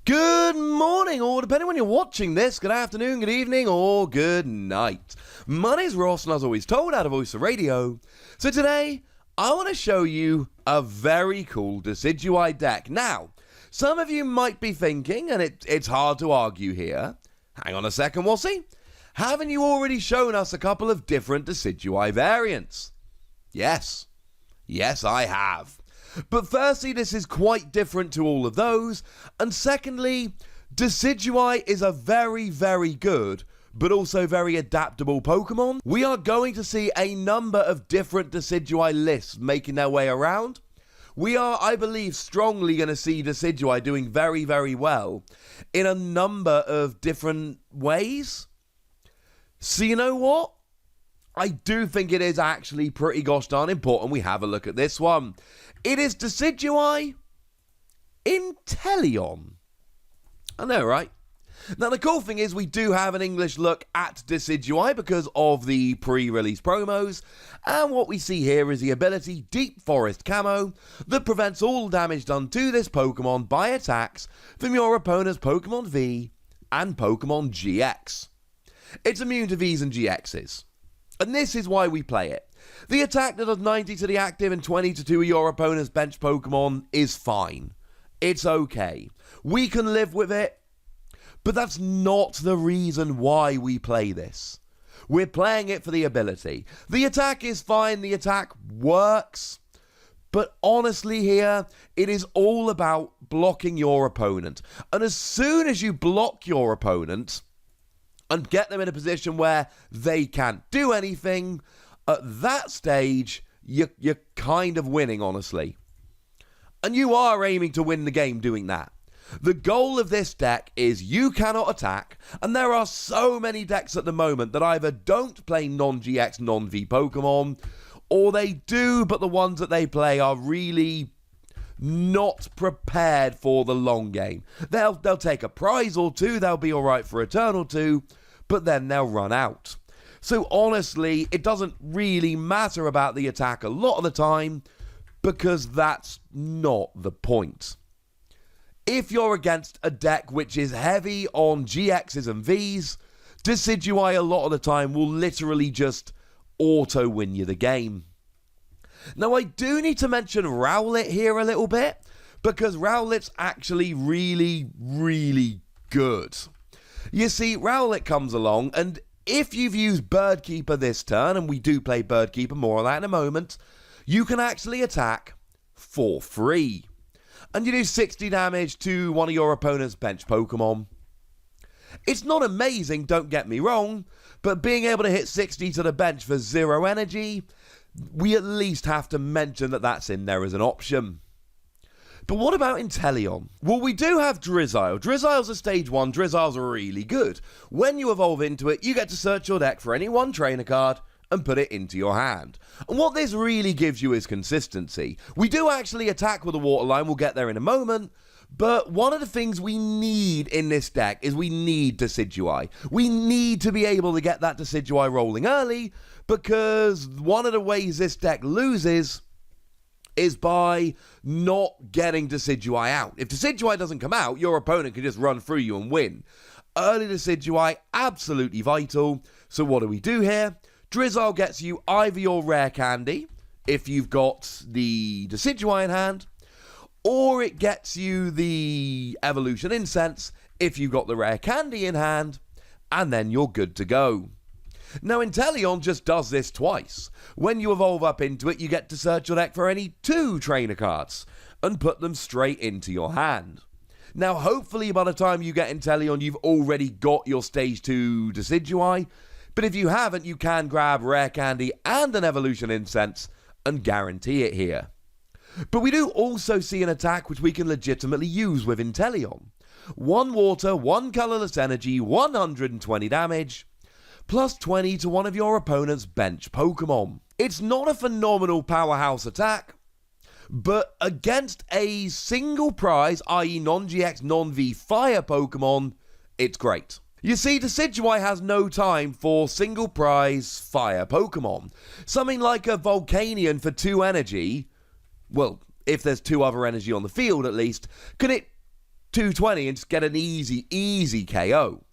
Good morning, or depending when you're watching this, good afternoon, good evening, or good night. My name's Ross, and as always told, out of Voice of Radio. So today, I want to show you a very cool Decidueye deck. Now, some of you might be thinking, and it's hard to argue here, hang on a second, we'll see. Haven't you already shown us a couple of different Decidueye variants? Yes, I have. But firstly, this is quite different to all of those, and secondly, Decidueye is a very, very good, but also very adaptable Pokemon. We are going to see a number of different Decidueye lists making their way around. We are, I believe, strongly going to see Decidueye doing very, very well in a number of different ways. So you know what? I do think it is actually pretty gosh darn important we have a look at this one. It is Decidueye Inteleon. I know, right? Now, the cool thing is we do have an English look at Decidueye because of the pre-release promos. And what we see here is the ability Deep Forest Camo that prevents all damage done to this Pokemon by attacks from your opponent's Pokemon V and Pokemon GX. It's immune to Vs and GXs. And this is why we play it. The attack that does 90 to the active and 20 to 2 of your opponent's bench Pokemon is fine. It's okay. We can live with it, but that's not the reason why we play this. We're playing it for the ability. The attack is fine, the attack works, but honestly here, it is all about blocking your opponent. And as soon as you block your opponent and get them in a position where they can't do anything, at that stage, you're kind of winning, honestly. And you are aiming to win the game doing that. The goal of this deck is you cannot attack, and there are so many decks at the moment that either don't play non-GX, non-V Pokemon, or they do, but the ones that they play are really not prepared for the long game. They'll take a prize or two, they'll be alright for a turn or two, but then they'll run out. So honestly, it doesn't really matter about the attack a lot of the time, because that's not the point. If you're against a deck which is heavy on GXs and Vs, Decidueye a lot of the time will literally just auto-win you the game. Now I do need to mention Rowlet here a little bit, because Rowlet's actually really, really good. You see, Rowlet comes along, and if you've used Birdkeeper this turn, and we do play Birdkeeper, more on that in a moment, you can actually attack for free. And you do 60 damage to one of your opponent's bench Pokemon. It's not amazing, don't get me wrong, but being able to hit 60 to the bench for 0 energy, we at least have to mention that that's in there as an option. But what about Inteleon? Well, we do have Drizzile. Drizzile's a stage 1, Drizzile's really good. When you evolve into it, you get to search your deck for any one trainer card and put it into your hand. And what this really gives you is consistency. We do actually attack with a water line, we'll get there in a moment, but one of the things we need in this deck is we need Decidueye. We need to be able to get that Decidueye rolling early, because one of the ways this deck loses is by not getting Decidueye out. If Decidueye doesn't come out, your opponent can just run through you and win. Early Decidueye, absolutely vital. So what do we do here? Drizzile gets you either your rare candy, if you've got the Decidueye in hand, or it gets you the evolution incense, if you've got the rare candy in hand, and then you're good to go. Now, Inteleon just does this twice. When you evolve up into it, you get to search your deck for any 2 trainer cards and put them straight into your hand. Now, hopefully by the time you get Inteleon, you've already got your stage 2 Decidueye, but if you haven't, you can grab rare candy and an evolution incense and guarantee it here. But we do also see an attack which we can legitimately use with Inteleon. 1 water, 1 colorless energy, 120 damage, plus 20 to one of your opponent's bench Pokemon. It's not a phenomenal powerhouse attack, but against a single prize, i.e. non-GX, non-V fire Pokemon, it's great. You see, Decidueye has no time for single prize fire Pokemon. Something like a Volcanion for 2 energy, well, if there's 2 other energy on the field at least, can it 220 and just get an easy KO.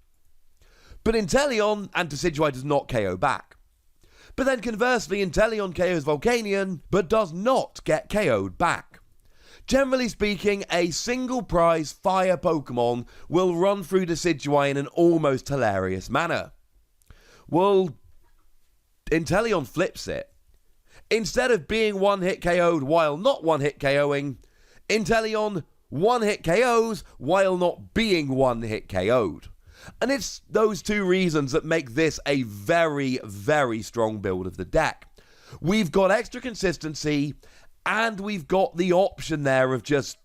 But Inteleon and Decidueye does not KO back. But then conversely, Inteleon KOs Volcanion, but does not get KO'd back. Generally speaking, a single prize fire Pokemon will run through Decidueye in an almost hilarious manner. Well, Inteleon flips it. Instead of being one-hit KO'd while not one-hit KOing, Inteleon one-hit KOs while not being one-hit KO'd. And it's those two reasons that make this a very, very strong build of the deck. We've got extra consistency, and we've got the option there of just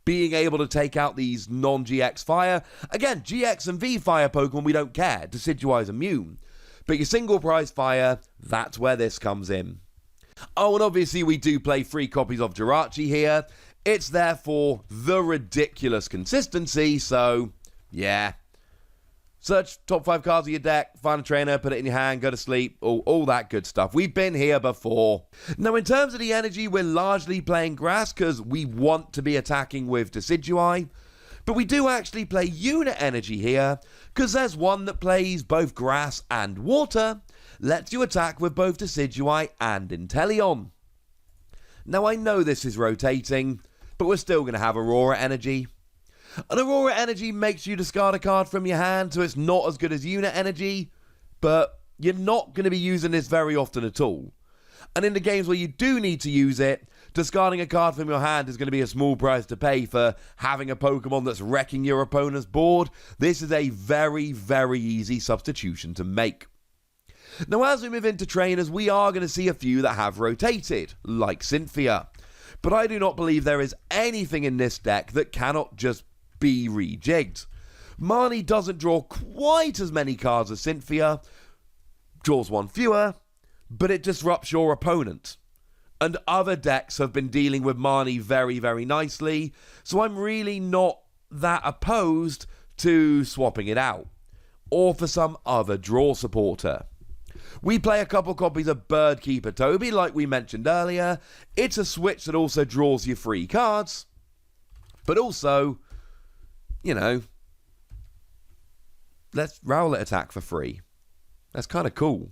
being able to take out these non-GX fire. Again, GX and V fire Pokemon, we don't care. Decidueye's immune. But your single prize fire, that's where this comes in. Oh, and obviously we do play 3 copies of Jirachi here. It's there for the ridiculous consistency, so yeah. Search top 5 cards of your deck, find a trainer, put it in your hand, go to sleep, all that good stuff. We've been here before. Now, in terms of the energy, we're largely playing grass because we want to be attacking with Decidueye. But we do actually play unit energy here because there's one that plays both grass and water, lets you attack with both Decidueye and Inteleon. Now, I know this is rotating, but we're still going to have Aurora energy. And Aurora energy makes you discard a card from your hand, so it's not as good as unit energy, but you're not going to be using this very often at all. And in the games where you do need to use it, discarding a card from your hand is going to be a small price to pay for having a Pokemon that's wrecking your opponent's board. This is a very, very easy substitution to make. Now, as we move into trainers, we are going to see a few that have rotated, like Cynthia. But I do not believe there is anything in this deck that cannot just be rejigged. Marnie doesn't draw quite as many cards as Cynthia, draws one fewer, but it disrupts your opponent. And other decks have been dealing with Marnie very, very nicely, so I'm really not that opposed to swapping it out, or for some other draw supporter. We play a couple copies of Birdkeeper Toby, like we mentioned earlier. It's a switch that also draws you free cards, but also, you know, let's Rowlet attack for free. That's kind of cool.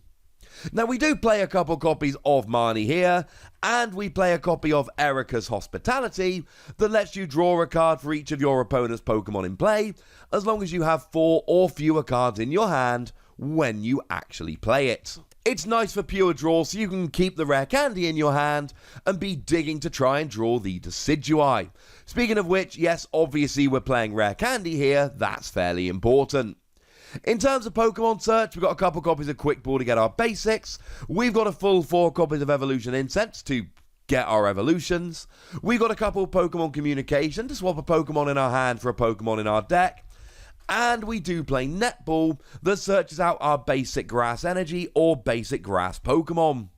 Now, we do play a couple copies of Marnie here, and we play a copy of Erica's Hospitality that lets you draw a card for each of your opponent's Pokemon in play, as long as you have 4 or fewer cards in your hand when you actually play it. It's nice for pure draw, so you can keep the rare candy in your hand and be digging to try and draw the Decidueye. Speaking of which, yes, obviously we're playing rare candy here, that's fairly important. In terms of Pokemon search, we've got a couple copies of Quick Ball to get our basics. We've got a full 4 copies of Evolution Incense to get our evolutions. We've got a couple Pokemon Communication to swap a Pokemon in our hand for a Pokemon in our deck. And we do play Netball that searches out our basic grass energy or basic grass Pokemon.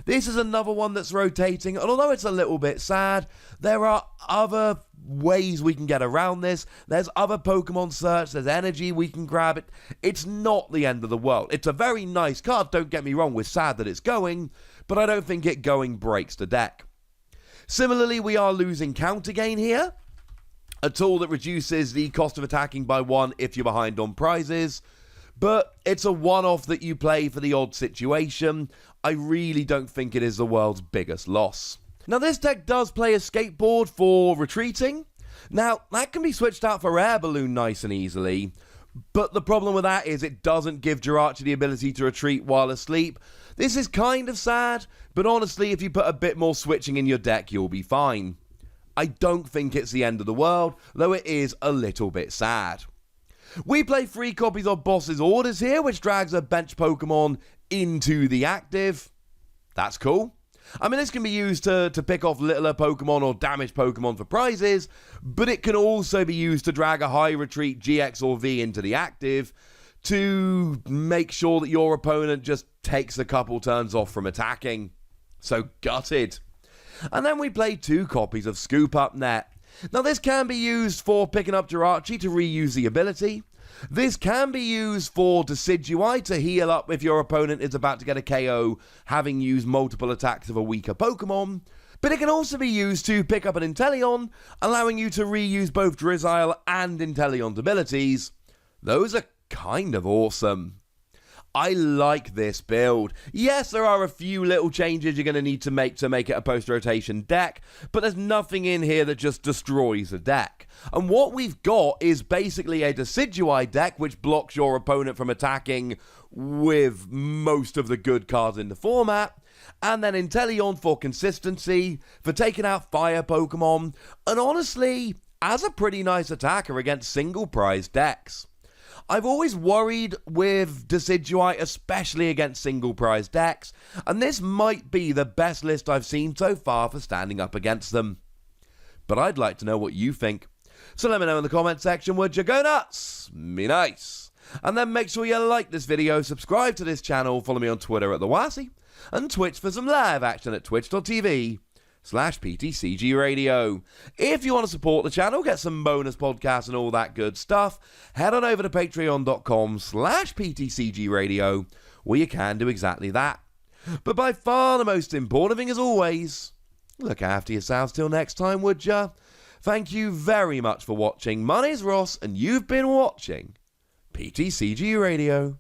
This is another one that's rotating, and although it's a little bit sad, there are other ways we can get around this. There's other Pokemon search, there's energy we can grab. It's not the end of the world. It's a very nice card, don't get me wrong, we're sad that it's going, but I don't think it going breaks the deck. Similarly, we are losing Counter Gain here, a tool that reduces the cost of attacking by 1 if you're behind on prizes, but it's a one-off that you play for the odd situation. I really don't think it is the world's biggest loss. Now, this deck does play a skateboard for retreating. Now, that can be switched out for Air Balloon nice and easily, but the problem with that is it doesn't give Jirachi the ability to retreat while asleep. This is kind of sad, but honestly, if you put a bit more switching in your deck, you'll be fine. I don't think it's the end of the world, though it is a little bit sad. We play 3 copies of Boss's Orders here, which drags a bench Pokemon into the active. That's cool. I mean, this can be used to pick off littler Pokemon or damage Pokemon for prizes, but it can also be used to drag a high retreat GX or V into the active to make sure that your opponent just takes a couple turns off from attacking. So gutted. And then we play 2 copies of Scoop Up Net. Now, this can be used for picking up Jirachi to reuse the ability. This can be used for Decidueye to heal up if your opponent is about to get a KO having used multiple attacks of a weaker Pokemon. But it can also be used to pick up an Inteleon, allowing you to reuse both Drizzile and Inteleon's abilities. Those are kind of awesome. I like this build. Yes, there are a few little changes you're going to need to make it a post-rotation deck, but there's nothing in here that just destroys the deck. And what we've got is basically a Decidueye deck which blocks your opponent from attacking with most of the good cards in the format, and then Inteleon for consistency, for taking out fire Pokemon, and honestly, as a pretty nice attacker against single prize decks. I've always worried with Decidueye, especially against single prize decks, and this might be the best list I've seen so far for standing up against them. But I'd like to know what you think. So let me know in the comment section, would you go nuts? Me nice. And then make sure you like this video, subscribe to this channel, follow me on Twitter at TheWassy, and Twitch for some live action at twitch.tv/PTCGRadio. If you want to support the channel, get some bonus podcasts and all that good stuff, head on over to patreon.com/PTCGRadio, where you can do exactly that. But by far the most important thing, as always, look after yourselves till next time, would ya? Thank you very much for watching. My name's Ross, and you've been watching PTCG Radio.